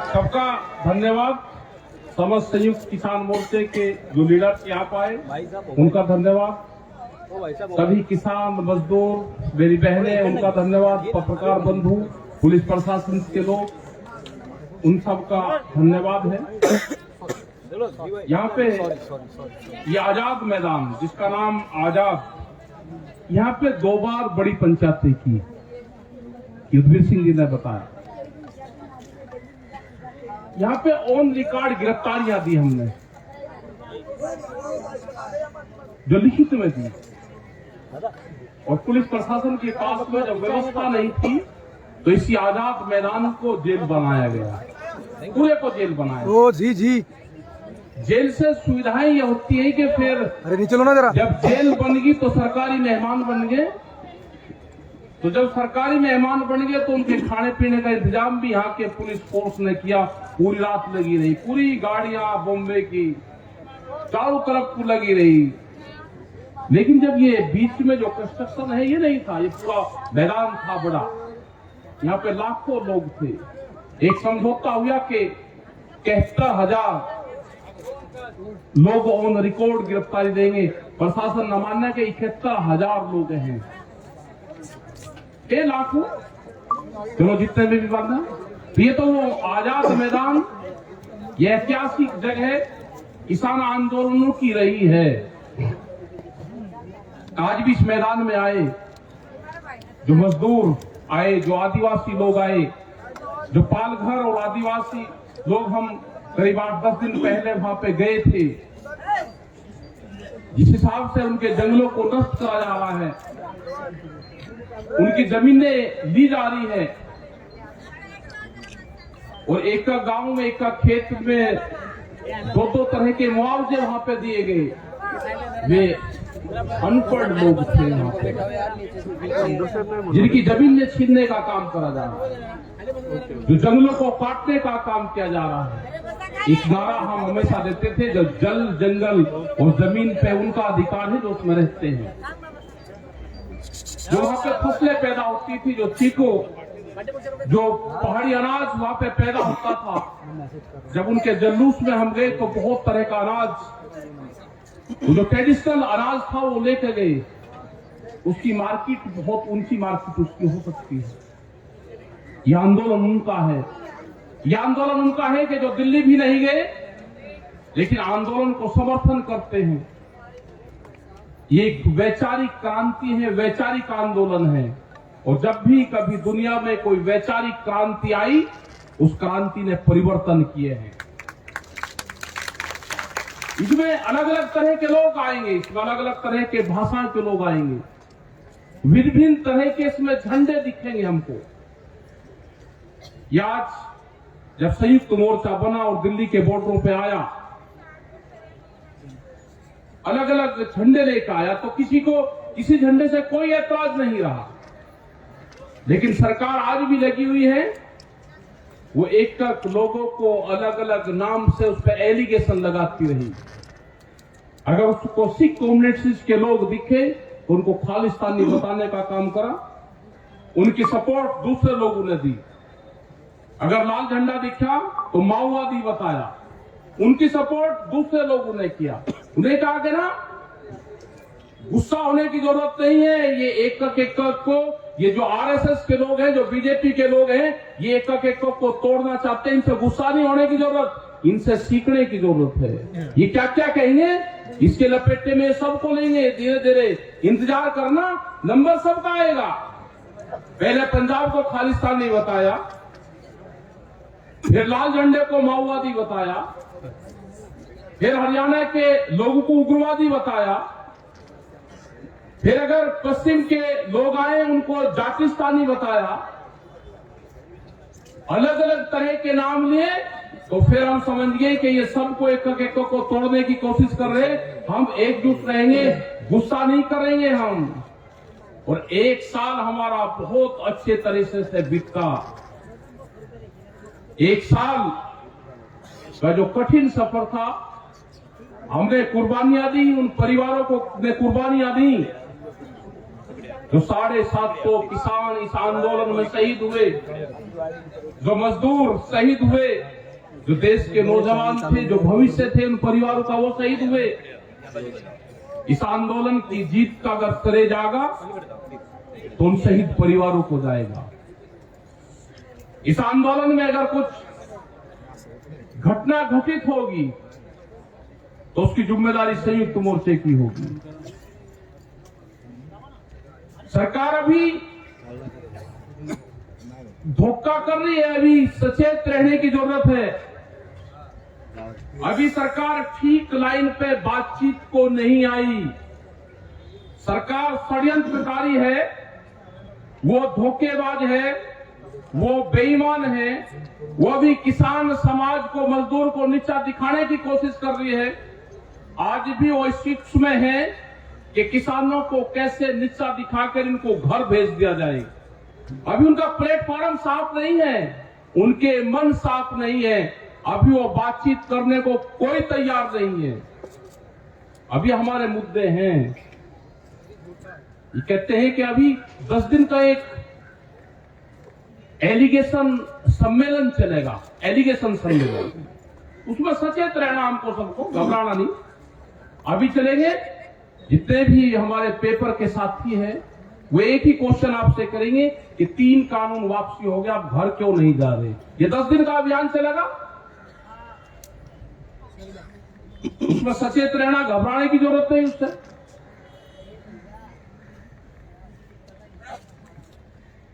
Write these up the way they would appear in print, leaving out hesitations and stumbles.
सबका धन्यवाद। समस्त संयुक्त किसान मोर्चे के जो लीडर यहाँ आए उनका धन्यवाद। सभी किसान मजदूर मेरी बहनें उनका धन्यवाद। पत्रकार बंधु, पुलिस प्रशासन के लोग, उन सबका धन्यवाद है। यहाँ पे ये आजाद मैदान जिसका नाम आजाद, यहाँ पे 2 बार बड़ी पंचायतें की, युद्धवीर सिंह जी ने बताया। यहाँ पे ऑन रिकॉर्ड गिरफ्तारियां दी हमने, जो लिखित में दी, और पुलिस प्रशासन के पास में जब व्यवस्था नहीं थी तो इसी आजाद मैदान को जेल बनाया गया, पूरे को जेल बनाया। ओ जी जी, जेल से सुविधाएं ये होती है कि फिर अरे नहीं चलो ना जरा, जब जेल बन गई तो सरकारी मेहमान बन गए। तो जब सरकारी मेहमान बन गए तो उनके खाने पीने का इंतजाम भी यहाँ के पुलिस फोर्स ने किया। पूरी रात लगी रही, पूरी गाड़ियां बॉम्बे की चारों तरफ लगी रही। लेकिन जब ये बीच में जो कंस्ट्रक्शन है ये नहीं था, ये पूरा मैदान था बड़ा, यहाँ पे लाखों लोग थे। एक समझौता हुआ कि 71,000 लोग ऑन रिकॉर्ड गिरफ्तारी देंगे। प्रशासन न मानना कि 71,000 लोग हैं, ये लाखों, चलो जितने भी बनना। ये तो वो आजाद मैदान, ये ऐतिहासिक जगह किसान आंदोलनों की रही है। आज भी इस मैदान में आए जो मजदूर आए, जो आदिवासी लोग आए, जो पालघर और आदिवासी लोग, हम करीब 8-10 दिन पहले वहां पे गए थे। जिस हिसाब से उनके जंगलों को नष्ट करा जा रहा है, उनकी जमीनें ली जा रही है, और एक का गांव में, एक का खेत में 2-2 तरह के मुआवजे वहां पे दिए गए। वे अनपढ़ लोग थे वहां पे, जिनकी जमीन छीनने का काम करा जा रहा है, जो जंगलों को काटने का काम किया जा रहा है। एक नारा हम हमेशा देते थे, जो जल, जंगल और जमीन पे उनका अधिकार है जो उसमें रहते हैं। जो वहां पे फसलें पैदा होती थी, जो चीको, जो पहाड़ी अनाज वहां पे पैदा होता था, जब उनके जुलूस में हम गए तो बहुत तरह का अनाज, जो ट्रेडिशनल अनाज था वो लेके गए। उसकी मार्केट बहुत ऊंची मार्केट उसकी हो सकती है। यह आंदोलन उनका है, यह आंदोलन उनका है कि जो दिल्ली भी नहीं गए लेकिन आंदोलन को समर्थन करते हैं। ये एक वैचारिक क्रांति है, वैचारिक आंदोलन है, और जब भी कभी दुनिया में कोई वैचारिक क्रांति आई, उस क्रांति ने परिवर्तन किए हैं। इसमें अलग अलग तरह के लोग आएंगे, इसमें अलग अलग तरह के भाषा के लोग आएंगे, विभिन्न तरह के इसमें झंडे दिखेंगे हमको। आज जब संयुक्त मोर्चा बना और दिल्ली के बॉर्डरों पे आया, अलग अलग झंडे लेकर आया, तो किसी को किसी झंडे से कोई ऐतराज नहीं रहा। लेकिन सरकार आज भी लगी हुई है, वो एक लोगों को अलग अलग नाम से उस पर एलिगेशन लगाती रही। अगर उसको सिख कम्युनिटीज के लोग दिखे तो उनको खालिस्तानी बताने का काम करा, उनकी सपोर्ट दूसरे लोगों ने दी। अगर लाल झंडा दिखा तो माओवादी बताया, उनकी सपोर्ट दूसरे लोगों ने किया। उन्हें कहा कि ना, गुस्सा होने की जरूरत नहीं है, ये एक को, ये जो आरएसएस के लोग हैं, जो बीजेपी के लोग हैं, ये एक को तोड़ना चाहते हैं। इनसे गुस्सा नहीं होने की जरूरत, इनसे सीखने की जरूरत है। ये क्या क्या कहेंगे, इसके लपेटे में सबको लेंगे, धीरे धीरे इंतजार करना, नंबर सबका आएगा। पहले पंजाब को खालिस्तानी बताया, फिर लाल झंडे को माओवादी बताया, फिर हरियाणा के लोगों को उग्रवादी बताया, फिर अगर पश्चिम के लोग आए उनको जातिस्तानी बताया। अलग अलग तरह के नाम लिए तो फिर हम समझ गए कि ये सबको एक को तोड़ने की कोशिश कर रहे। हम एकजुट रहेंगे, गुस्सा नहीं करेंगे हम। और 1 साल हमारा बहुत अच्छे तरीके से बीता। 1 साल का जो कठिन सफर था, हमने कुर्बानियां दी, उन परिवारों को ने कुर्बानियां दी, जो 750 किसान इस आंदोलन में शहीद हुए, जो मजदूर शहीद हुए, जो देश के नौजवान थे, जो भविष्य थे उन परिवारों का, वो शहीद हुए। इस आंदोलन की जीत का अगर श्रेय जाएगा तो उन शहीद परिवारों को जाएगा। इस आंदोलन में अगर कुछ घटना घटित होगी तो उसकी जिम्मेदारी संयुक्त मोर्चे की होगी। सरकार अभी धोखा कर रही है, अभी सचेत रहने की जरूरत है। अभी सरकार ठीक लाइन पे बातचीत को नहीं आई। सरकार षड्यंत्रकारी है, वो धोखेबाज है, वो बेईमान है, वो भी किसान समाज को, मजदूर को नीचा दिखाने की कोशिश कर रही है। आज भी वो इस शिक्ष में है कि किसानों को कैसे नीचा दिखाकर इनको घर भेज दिया जाए। अभी उनका प्लेटफॉर्म साफ नहीं है, उनके मन साफ नहीं है, अभी वो बातचीत करने को कोई तैयार नहीं है। अभी हमारे मुद्दे हैं, ये कहते हैं कि अभी 10 दिन का एक एलिगेशन सम्मेलन चलेगा, एलिगेशन सम्मेलन, उसमें सचेत रहना हमको, सबको घबराना नहीं। अभी चलेंगे, जितने भी हमारे पेपर के साथी हैं वो एक ही क्वेश्चन आपसे करेंगे कि 3 कानून वापसी हो गया, आप घर क्यों नहीं जा रहे। ये 10 दिन का अभियान चलेगा, उसमें सचेत रहना, घबराने की जरूरत नहीं उससे।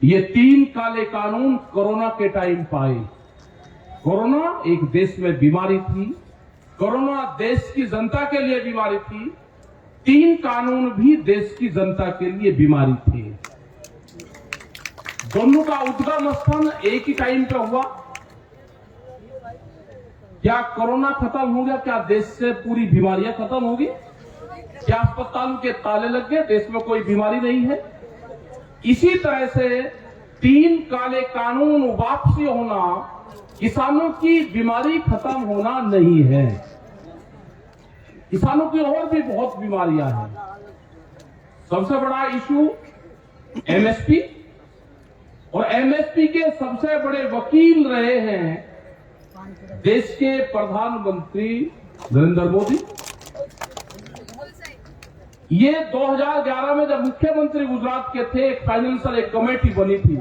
ये 3 काले कानून कोरोना के टाइम पाए। कोरोना एक देश में बीमारी थी, कोरोना देश की जनता के लिए बीमारी थी, 3 कानून भी देश की जनता के लिए बीमारी थे। दोनों का उद्गम स्थान एक ही टाइम पे हुआ। क्या कोरोना खत्म हो गया? क्या देश से पूरी बीमारियां खत्म होगी? क्या अस्पतालों के ताले लग गए? देश में कोई बीमारी नहीं है? इसी तरह से 3 काले कानून वापसी होना किसानों की बीमारी खत्म होना नहीं है। किसानों की और भी बहुत बीमारियां हैं। सबसे बड़ा इशू एमएसपी, और एमएसपी के सबसे बड़े वकील रहे हैं देश के प्रधानमंत्री नरेंद्र मोदी। ये 2011 में जब मुख्यमंत्री गुजरात के थे, एक फाइनेंशियल एक कमेटी बनी थी,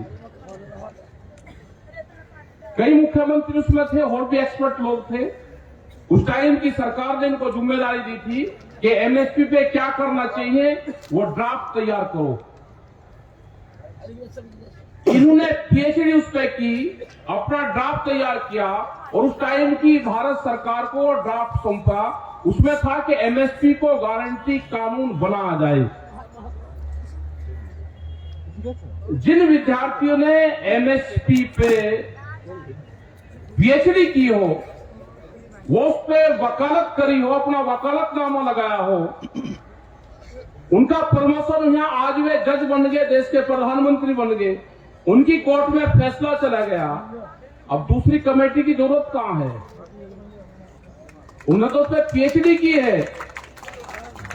कई मुख्यमंत्री उसमें थे और भी एक्सपर्ट लोग थे। उस टाइम की सरकार ने इनको जिम्मेदारी दी थी कि एमएसपी पे क्या करना चाहिए, वो ड्राफ्ट तैयार करो। इन्होंने पीएचडी उस पे की, अपना ड्राफ्ट तैयार किया और उस टाइम की भारत सरकार को ड्राफ्ट सौंपा। उसमें था कि एमएसपी को गारंटी कानून बनाया जाए। जिन विद्यार्थियों ने एमएसपी पे पीएचडी की हो, वो उस पे वकालत करी हो, अपना वकालतनामा लगाया हो, उनका प्रमोशन यहां आज वे जज बन गए, देश के प्रधानमंत्री बन गए, उनकी कोर्ट में फैसला चला गया। अब दूसरी कमेटी की जरूरत कहां है? उन्होंने तो उसमें पीएचडी की है।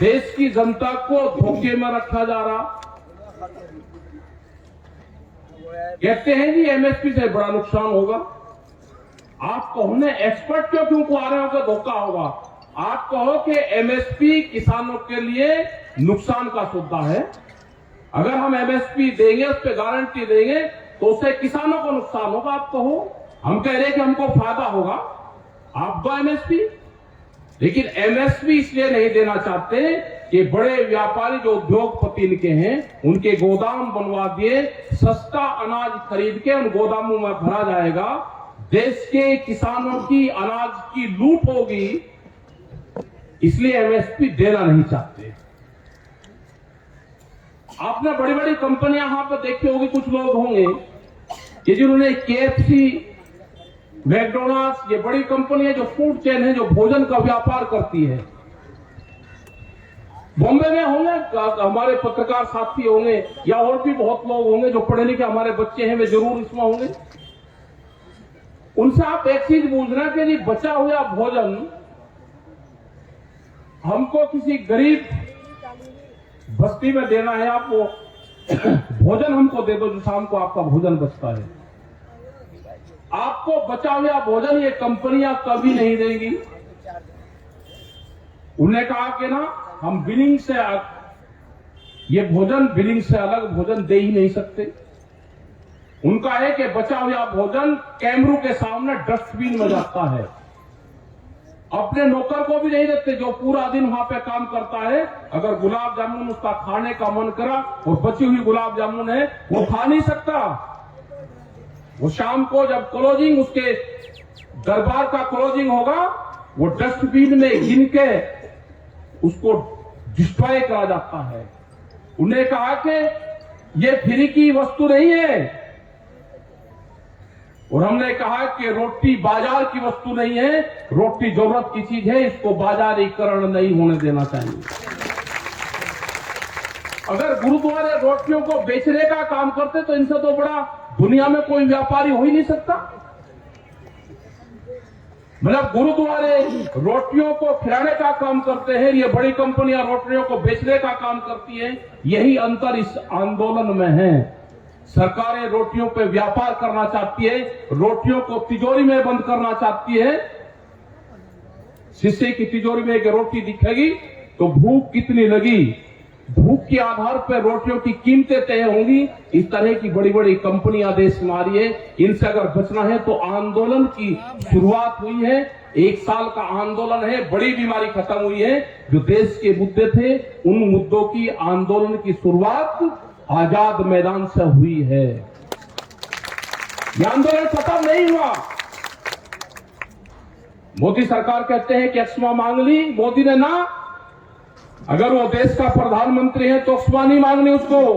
देश की जनता को धोखे में रखा जा रहा। कहते हैं जी एमएसपी से बड़ा नुकसान होगा। आप कहो ने एक्सपर्ट क्यों आ रहे हो कि धोखा होगा? आप कहो कि एमएसपी किसानों के लिए नुकसान का सौदा है। अगर हम एमएसपी देंगे, उस पर गारंटी देंगे, तो उससे किसानों को नुकसान होगा। आप कहो, हम कह रहे हैं कि हमको फायदा होगा, आप दो एमएसपी। लेकिन एमएसपी इसलिए नहीं देना चाहते कि बड़े व्यापारी जो उद्योगपति इनके हैं, उनके गोदाम बनवा दिए, सस्ता अनाज खरीद के उन गोदामों में भरा जाएगा, देश के किसानों की अनाज की लूट होगी, इसलिए एमएसपी देना नहीं चाहते। आपने बड़ी बड़ी कंपनियां यहां पर देखी होगी, कुछ लोग होंगे कि जिन्होंने केएफसी, मैकडोनल्ड्स, ये बड़ी कंपनी है जो फूड चेन है, जो भोजन का व्यापार करती है। बॉम्बे में होंगे हमारे पत्रकार साथी होंगे, या और भी बहुत लोग होंगे जो पढ़े लिखे हमारे बच्चे हैं, वे जरूर इसमें होंगे। उनसे आप एक चीज पूछना कि जी बचा हुआ भोजन हमको किसी गरीब बस्ती में देना है, आप वो भोजन हमको दे दो जो शाम को आपका भोजन बचता है। आपको बचा हुआ भोजन ये कंपनियां कभी नहीं देंगी। उन्होंने कहा कि ना हम बिलिंग से ये भोजन बिलिंग से अलग भोजन दे ही नहीं सकते। उनका है कि बचा हुआ भोजन कैमरों के सामने डस्टबिन में जाता है। अपने नौकर को भी नहीं देते जो पूरा दिन वहां पे काम करता है। अगर गुलाब जामुन उसका खाने का मन करा और बची हुई गुलाब जामुन है वो खा नहीं सकता। वो शाम को जब क्लोजिंग उसके दरबार का क्लोजिंग होगा वो डस्टबिन में गिन के उसको डिस्ट्रॉय करा जाता है। उन्हें कहा कि ये फ्री की वस्तु नहीं है। और हमने कहा कि रोटी बाजार की वस्तु नहीं है, रोटी जरूरत की चीज है, इसको बाजारीकरण नहीं होने देना चाहिए। अगर गुरुद्वारे रोटियों को बेचने का काम करते तो इनसे तो बड़ा दुनिया में कोई व्यापारी हो ही नहीं सकता। मतलब गुरुद्वारे रोटियों को खिलाने का काम करते हैं, ये बड़ी कंपनियां रोटियों को बेचने का काम करती हैं। यही अंतर इस आंदोलन में है। सरकारें रोटियों पे व्यापार करना चाहती है, रोटियों को तिजोरी में बंद करना चाहती है। शीशे की तिजोरी में एक रोटी दिखेगी तो भूख कितनी लगी, भूख के आधार पर रोटियों की कीमतें तय होंगी। इस तरह की बड़ी बड़ी कंपनियां देश में आ रही है। इनसे अगर बचना है तो आंदोलन की शुरुआत हुई है। 1 साल का आंदोलन है, बड़ी बीमारी खत्म हुई है। जो देश के मुद्दे थे उन मुद्दों की आंदोलन की शुरुआत आजाद मैदान से हुई है। यह आंदोलन खत्म नहीं हुआ। मोदी सरकार कहते हैं कि क्षमा मांग ली, मोदी ने ना, अगर वो देश का प्रधानमंत्री है तो क्षमा नहीं मांगनी उसको।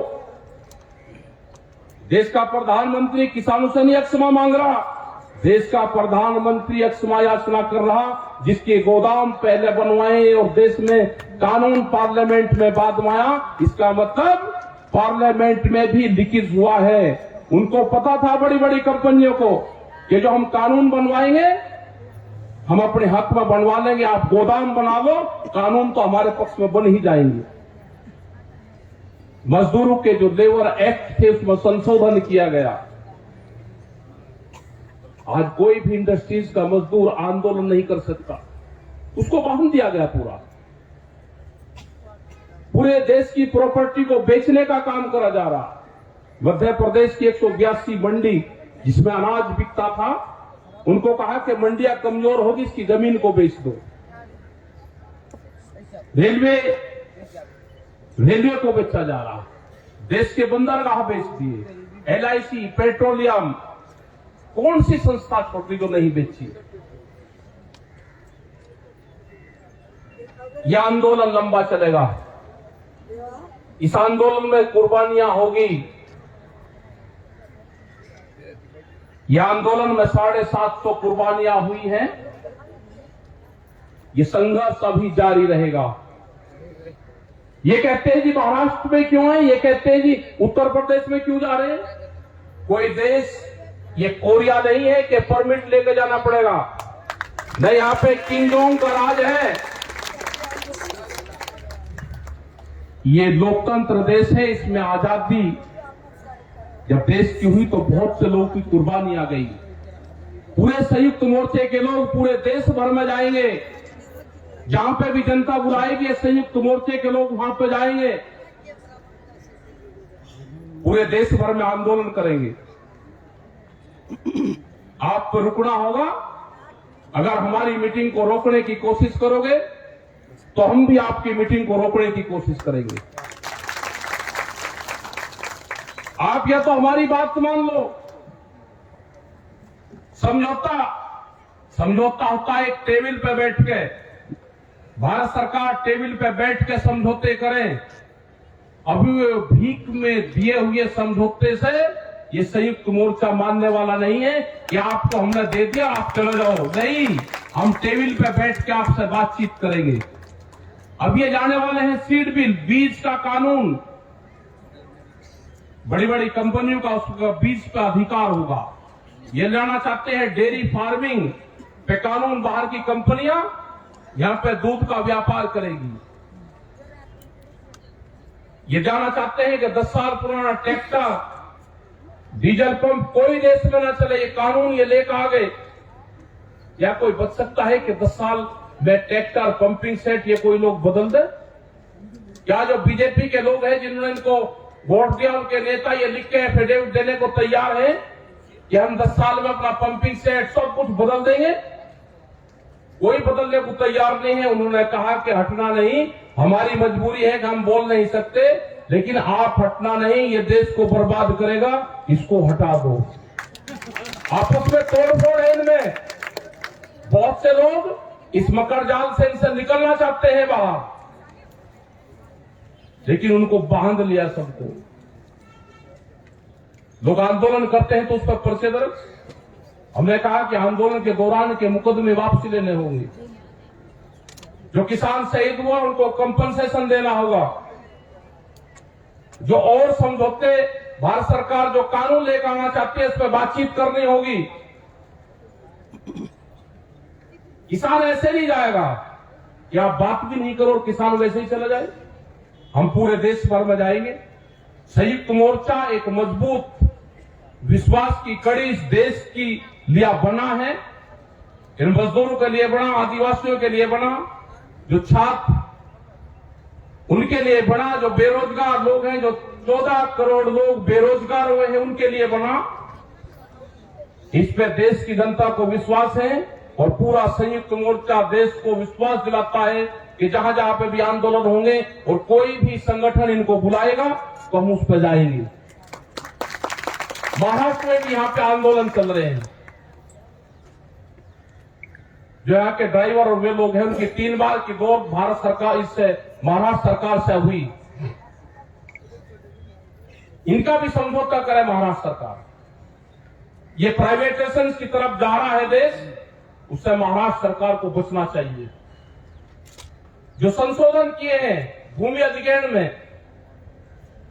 देश का प्रधानमंत्री किसानों से नहीं क्षमा मांग रहा, देश का प्रधानमंत्री क्षमा याचना कर रहा जिसके गोदाम पहले बनवाए और देश में कानून पार्लियामेंट में बाद में आया। इसका मतलब पार्लियामेंट में भी लीकेज हुआ है। उनको पता था बड़ी बड़ी कंपनियों को कि जो हम कानून बनवाएंगे हम अपने हक में बनवा लेंगे, आप गोदाम बना लो, कानून तो हमारे पक्ष में बन ही जाएंगे। मजदूरों के जो लेबर एक्ट थे उसमें संशोधन किया गया। आज कोई भी इंडस्ट्रीज का मजदूर आंदोलन नहीं कर सकता, उसको बांध दिया गया। पूरे देश की प्रॉपर्टी को बेचने का काम करा जा रहा। मध्य प्रदेश की 182 मंडी जिसमें अनाज बिकता था, उनको कहा कि मंडियां कमजोर होगी, इसकी जमीन को बेच दो। रेलवे को बेचा जा रहा, देश के बंदरगाह बेच दिए। LIC, पेट्रोलियम, कौन सी संस्था छोटी जो नहीं बेची। यह आंदोलन लंबा चलेगा। इस आंदोलन में कुर्बानियां होगी। यह आंदोलन में 750 कुर्बानियां हुई हैं। ये संघर्ष अभी जारी रहेगा। ये कहते हैं जी महाराष्ट्र में क्यों है, ये कहते हैं जी उत्तर प्रदेश में क्यों जा रहे हैं। कोई देश ये कोरिया नहीं है कि परमिट लेकर जाना पड़ेगा। नहीं, यहां पे किंग जोंग का राज है। ये लोकतंत्र देश है, इसमें आजादी जब देश की हुई तो बहुत से लोगों की कुर्बानी आ गई। पूरे संयुक्त मोर्चे के लोग पूरे देश भर में जाएंगे, जहां पे भी जनता बुलाएगी संयुक्त मोर्चे के लोग वहां पे जाएंगे, पूरे देश भर में आंदोलन करेंगे। आपको रुकना होगा। अगर हमारी मीटिंग को रोकने की कोशिश करोगे तो हम भी आपकी मीटिंग को रोकने की कोशिश करेंगे। आप या तो हमारी बात मान लो। समझौता होता है एक टेबल पे बैठ के। भारत सरकार टेबल पे बैठ के समझौते करे। अभी भीख में दिए हुए समझौते से ये संयुक्त मोर्चा मानने वाला नहीं है कि आपको हमने दे दिया आप चले जाओ। नहीं, हम टेबल पे बैठ के आपसे बातचीत करेंगे। अब ये जाने वाले हैं सीड बिल, बीज का कानून। बड़ी बड़ी कंपनियों का उसका बीज पे अधिकार होगा। ये लाना चाहते हैं डेयरी फार्मिंग पे कानून। बाहर की कंपनियां यहां पे दूध का व्यापार करेगी। ये जानना चाहते हैं कि 10 साल पुराना ट्रैक्टर डीजल पंप कोई देश में न चले, ये कानून ये लेकर आ गए। क्या कोई बच सकता है कि 10 साल में ट्रैक्टर पंपिंग सेट ये कोई लोग बदल दे? क्या जो बीजेपी के लोग हैं जिन्होंने इनको वोट दिया, उनके नेता ये लिख के एफिडेविट देने को तैयार है कि हम 10 साल में अपना पंपिंग सेट सब कुछ बदल देंगे? कोई बदलने को तैयार नहीं है। उन्होंने कहा कि हटना नहीं, हमारी मजबूरी है कि हम बोल नहीं सकते, लेकिन आप हटना नहीं, ये देश को बर्बाद करेगा, इसको हटा दो। आपस में तोड़फोड़ है इनमें। बहुत से लोग इस मकर जाल से इनसे निकलना चाहते हैं बाहर, लेकिन उनको बांध लिया सबको। लोग आंदोलन करते हैं तो उस पर पर्चे दर्ज। हमने कहा कि आंदोलन के दौरान के मुकदमे वापसी लेने होंगे। जो किसान शहीद हुआ उनको कंपनसेशन देना होगा। जो और समझौते भारत सरकार जो कानून लेकर आना चाहती है, इस पर बातचीत करनी होगी। किसान ऐसे नहीं जाएगा कि आप बात भी नहीं करो और किसान वैसे ही चला जाए। हम पूरे देश भर में जाएंगे। संयुक्त मोर्चा एक मजबूत विश्वास की कड़ी इस देश की लिया बना है। इन मजदूरों के लिए बना, आदिवासियों के लिए बना, जो छात्र उनके लिए बना, जो बेरोजगार लोग हैं, जो 14 करोड़ लोग बेरोजगार हुए हैं उनके लिए बना। इस पे देश की जनता को विश्वास है और पूरा संयुक्त मोर्चा देश को विश्वास दिलाता है कि जहां जहां पे भी आंदोलन होंगे और कोई भी संगठन इनको बुलाएगा तो हम उस पर जाएंगे। महाराष्ट्र में भी यहां पे आंदोलन चल रहे हैं। जो यहाँ के ड्राइवर और वे लोग हैं, उनकी 3 बार की दौड़ भारत सरकार इससे महाराष्ट्र सरकार से हुई। इनका भी समझौता करे महाराष्ट्र सरकार। ये प्राइवेटाइजेशन की तरफ जा रहा है देश, उससे महाराष्ट्र सरकार को बचना चाहिए। जो संशोधन किए हैं भूमि अधिग्रहण में,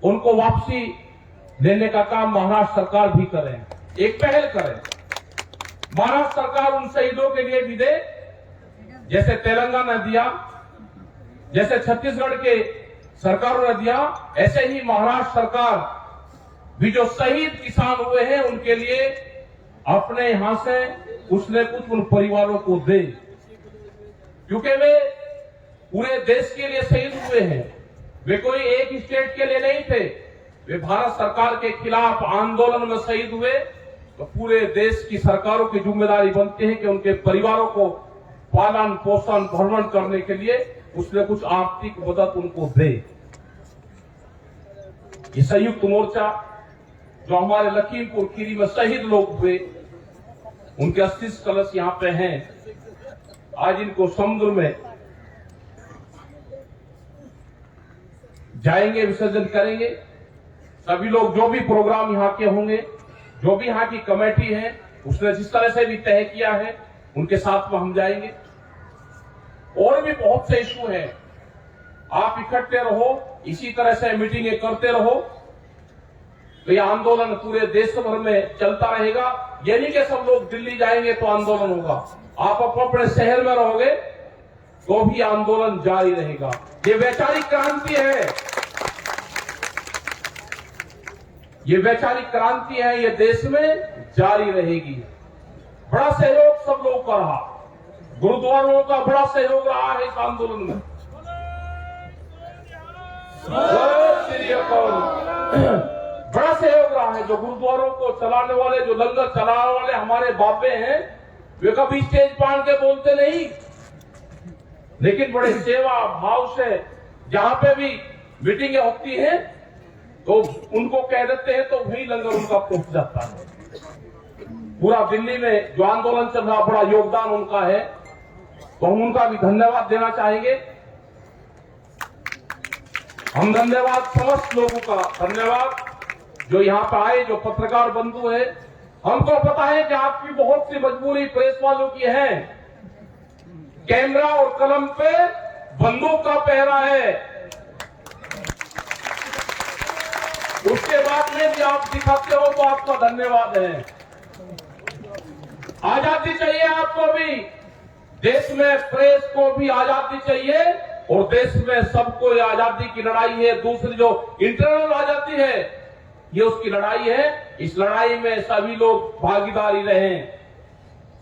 उनको वापसी देने का काम महाराष्ट्र सरकार भी करे, एक पहल करे। महाराष्ट्र सरकार उन शहीदों के लिए भी दे, जैसे तेलंगाना ने दिया, जैसे छत्तीसगढ़ के सरकारों ने दिया, ऐसे ही महाराष्ट्र सरकार भी जो शहीद किसान हुए हैं उनके लिए अपने यहां से कुछ न कुछ उन परिवारों को दे, क्योंकि वे पूरे देश के लिए शहीद हुए हैं। वे कोई एक स्टेट के लिए नहीं थे, वे भारत सरकार के खिलाफ आंदोलन में शहीद हुए। तो पूरे देश की सरकारों की जिम्मेदारी बनती है कि उनके परिवारों को पालन पोषण भरण करने के लिए कुछ न कुछ आर्थिक मदद उनको दे। ये संयुक्त मोर्चा जो हमारे लखीमपुर खीरी में शहीद लोग हुए, उनके अस्थि कलश यहाँ पे हैं। आज इनको समुद्र में जाएंगे, विसर्जन करेंगे। सभी लोग जो भी प्रोग्राम यहाँ के होंगे, जो भी यहाँ की कमेटी है उसने जिस तरह से भी तय किया है, उनके साथ में हम जाएंगे। और भी बहुत से इशू हैं, आप इकट्ठे रहो, इसी तरह से मीटिंगें करते रहो, तो यह आंदोलन पूरे देश भर में चलता रहेगा। ये नहीं कि सब लोग दिल्ली जाएंगे तो आंदोलन होगा। आप अपने शहर में रहोगे तो भी आंदोलन जारी रहेगा। ये वैचारिक क्रांति है, ये वैचारिक क्रांति है, ये देश में जारी रहेगी। बड़ा सहयोग सब लोगों का रहा, गुरुद्वारों का बड़ा सहयोग रहा है इस आंदोलन में। बड़ा सहयोग रहा है। जो गुरुद्वारों को चलाने वाले, जो लंगर चलाने वाले हमारे बाबे हैं, वे कभी स्टेज पान के बोलते नहीं, लेकिन बड़े सेवा भाव से जहां पे भी मीटिंगें होती हैं तो उनको कह देते हैं तो वही लंगर उनका पहुंच जाता है। पूरा दिल्ली में जो आंदोलन चल रहा, बड़ा योगदान उनका है, तो हम उनका भी धन्यवाद देना चाहेंगे। हम धन्यवाद समस्त लोगों का धन्यवाद जो यहाँ पर आए, जो पत्रकार बंधु है। हमको पता है कि आपकी बहुत सी मजबूरी प्रेस वालों की है, कैमरा और कलम पे बंदूक का पहरा है, उसके बाद में भी आप दिखाते हो तो आपका धन्यवाद है। आजादी चाहिए आपको भी, देश में प्रेस को भी आजादी चाहिए, और देश में सबको आजादी की लड़ाई है। दूसरी जो इंटरनल आजादी है, ये उसकी लड़ाई है। इस लड़ाई में सभी लोग भागीदारी रहे,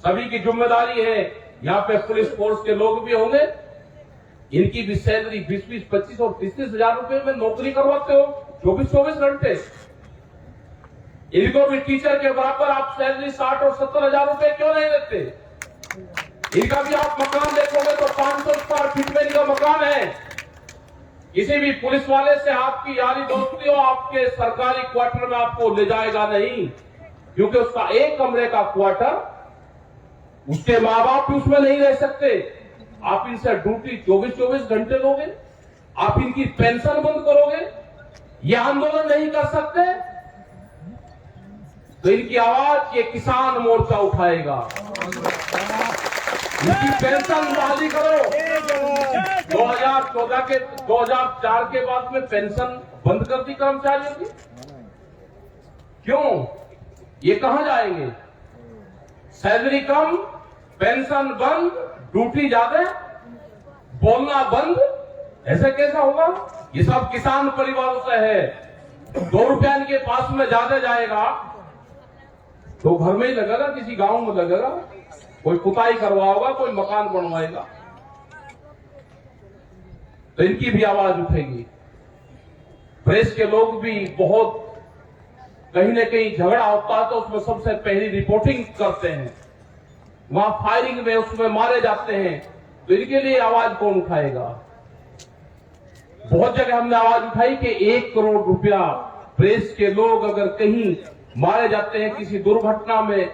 सभी की जिम्मेदारी है। यहाँ पे पुलिस फोर्स के लोग भी होंगे, इनकी भी सैलरी 20-20, 25 और 30-30 हजार रुपए में नौकरी करवाते हो 24-24 घंटे। इनको भी टीचर के बराबर आप सैलरी 60 और 70 हजार रुपए क्यों नहीं देते? इनका भी आप मकान देखोगे तो 500 स्क्वायर फीट में इनका मकान है। किसी भी पुलिस वाले से आपकी यारी दोस्ती हो, आपके सरकारी क्वार्टर में आपको ले जाएगा नहीं, क्योंकि उसका एक कमरे का क्वार्टर, उसके माँ बाप भी उसमें नहीं रह सकते। आप इनसे ड्यूटी 24-24 घंटे लोगे, आप इनकी पेंशन बंद करोगे, ये आंदोलन नहीं कर सकते, तो इनकी आवाज ये किसान मोर्चा उठाएगा। इनकी पेंशन बहाली करो। 2004 के बाद में पेंशन बंद कर दी कर्मचारियों की, क्यों? ये कहां जाएंगे? सैलरी कम, पेंशन बंद, ड्यूटी ज्यादा, बोलना बंद, ऐसा कैसा होगा? ये सब किसान परिवारों से है। 2 रुपया इनके पास में ज्यादा जाएगा तो घर में ही लगेगा, किसी गांव में लगेगा, कोई पुताई करवाएगा, कोई मकान बनवाएगा, तो इनकी भी आवाज उठेगी। प्रेस के लोग भी बहुत, कहीं न कहीं झगड़ा होता है तो उसमें सबसे पहली रिपोर्टिंग करते हैं, वहां फायरिंग में उसमें मारे जाते हैं, तो इनके लिए आवाज कौन उठाएगा? बहुत जगह हमने आवाज उठाई कि 1 करोड़ रुपया प्रेस के लोग अगर कहीं मारे जाते हैं किसी दुर्घटना में,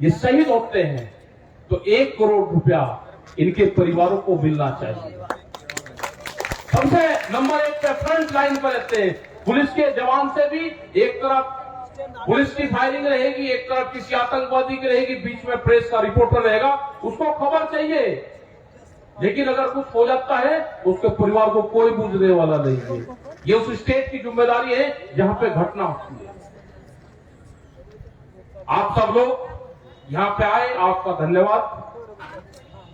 ये शहीद होते हैं, तो 1 करोड़ रुपया इनके परिवारों को मिलना चाहिए। सबसे नंबर 1 पे फ्रंट लाइन पर रहते हैं। पुलिस के जवान से भी एक तरफ पुलिस की फायरिंग रहेगी, एक तरफ किसी आतंकवादी की रहेगी, बीच में प्रेस का रिपोर्टर रहेगा, उसको खबर चाहिए। लेकिन अगर कुछ हो जाता है उसके परिवार को कोई पूछने वाला नहीं है। ये उस स्टेट की जिम्मेदारी है जहां पे घटना होती है। आप सब लोग यहां पे आए, आपका धन्यवाद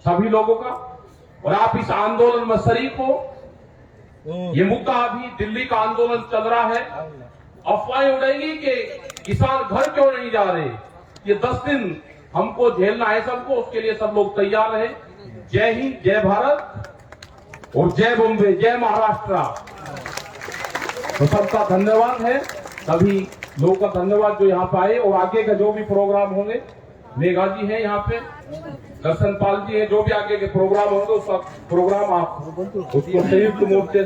सभी लोगों का, और आप इस आंदोलन में शरीक हो। ये मुद्दा अभी दिल्ली का आंदोलन चल रहा है, अफवाहें उड़ेंगी कि किसान घर क्यों नहीं जा रहे। ये 10 दिन हमको झेलना है सबको, उसके लिए सब लोग तैयार रहे। जय हिंद, जय भारत और जय बॉम्बे, जय महाराष्ट्र। तो सबका धन्यवाद है, सभी लोगों का धन्यवाद जो यहाँ पे आए। और आगे का जो भी प्रोग्राम होंगे, मेघा जी है यहाँ पे, दर्शन पाल जी है, जो भी आगे के प्रोग्राम होंगे उसका प्रोग्राम आप उसको संयुक्त मोर्चे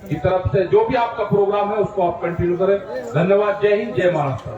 की तरफ से जो भी आपका प्रोग्राम है उसको आप कंटिन्यू करें। धन्यवाद, जय हिंद, जय महाराष्ट्र।